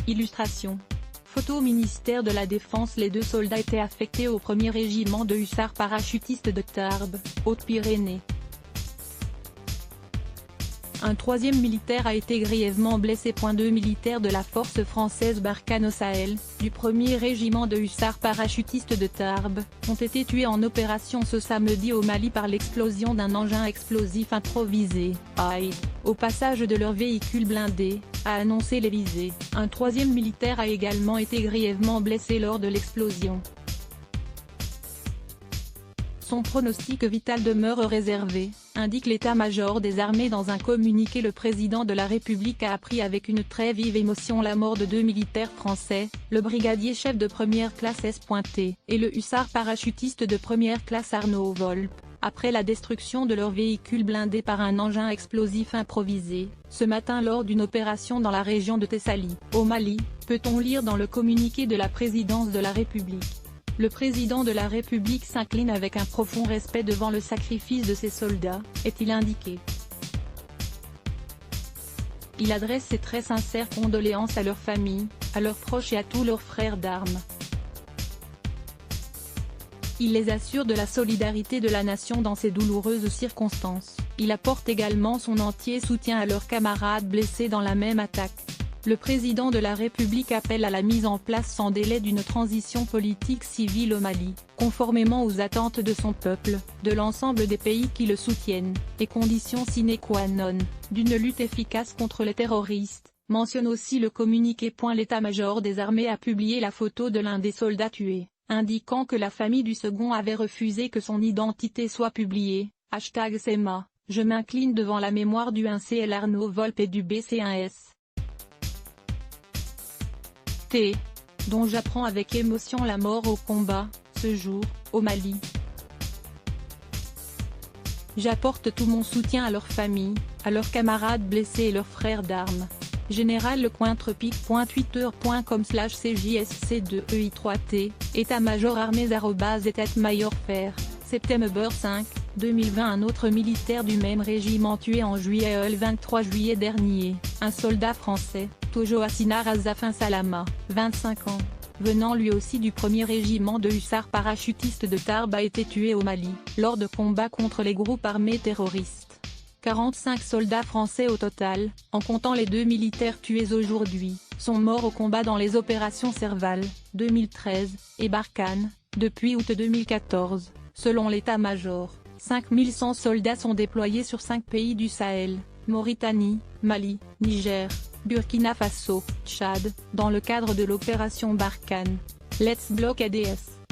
Illustration. Photo au ministère de la Défense. Les 2 soldats étaient affectés au 1er régiment de hussards parachutistes de Tarbes, Hautes-Pyrénées. Un 3e militaire a été grièvement blessé. 2 militaires de la force française Barkhane au Sahel, du 1er régiment de hussards parachutistes de Tarbes, ont été tués en opération ce samedi au Mali par l'explosion d'un engin explosif improvisé, au passage de leur véhicule blindé, a annoncé l'Élysée. Un 3e militaire a également été grièvement blessé lors de l'explosion. Son pronostic vital demeure réservé, indique l'état-major des armées dans un communiqué. Le président de la République a appris avec une très vive émotion la mort de 2 militaires français, le brigadier chef de première classe S. et le hussard parachutiste de première classe Arnaud Volpe, après la destruction de leur véhicule blindé par un engin explosif improvisé, ce matin lors d'une opération dans la région de Thessalie, au Mali, peut-on lire dans le communiqué de la présidence de la République. Le président de la République s'incline avec un profond respect devant le sacrifice de ses soldats, est-il indiqué. Il adresse ses très sincères condoléances à leurs familles, à leurs proches et à tous leurs frères d'armes. Il les assure de la solidarité de la nation dans ces douloureuses circonstances. Il apporte également son entier soutien à leurs camarades blessés dans la même attaque. Le président de la République appelle à la mise en place sans délai d'une transition politique civile au Mali, conformément aux attentes de son peuple, de l'ensemble des pays qui le soutiennent, et condition sine qua non, d'une lutte efficace contre les terroristes, mentionne aussi le communiqué. L'état-major des armées a publié la photo de l'un des soldats tués, indiquant que la famille du second avait refusé que son identité soit publiée. #SEMA, je m'incline devant la mémoire du 1CL Arnaud Volpe et du BC1S. Dont j'apprends avec émotion la mort au combat, ce jour, au Mali. J'apporte tout mon soutien à leurs familles, à leurs camarades blessés et leurs frères d'armes. Général lecointrepic.twitter.com/cjsc2ei3t, état-major armées @état-major-fer, septembre 5, 2020. Un autre militaire du même régiment tué en juillet. Le 23 juillet dernier, un soldat français, Tojo Assinar Azafin Salama, 25 ans, venant lui aussi du 1er régiment de hussards parachutistes de Tarbes, a été tué au Mali, lors de combats contre les groupes armés terroristes. 45 soldats français au total, en comptant les 2 militaires tués aujourd'hui, sont morts au combat dans les opérations Serval, 2013, et Barkhane, depuis août 2014, selon l'état-major. 5100 soldats sont déployés sur 5 pays du Sahel, Mauritanie, Mali, Niger, Burkina Faso, Tchad, dans le cadre de l'opération Barkhane. Let's Block ADS.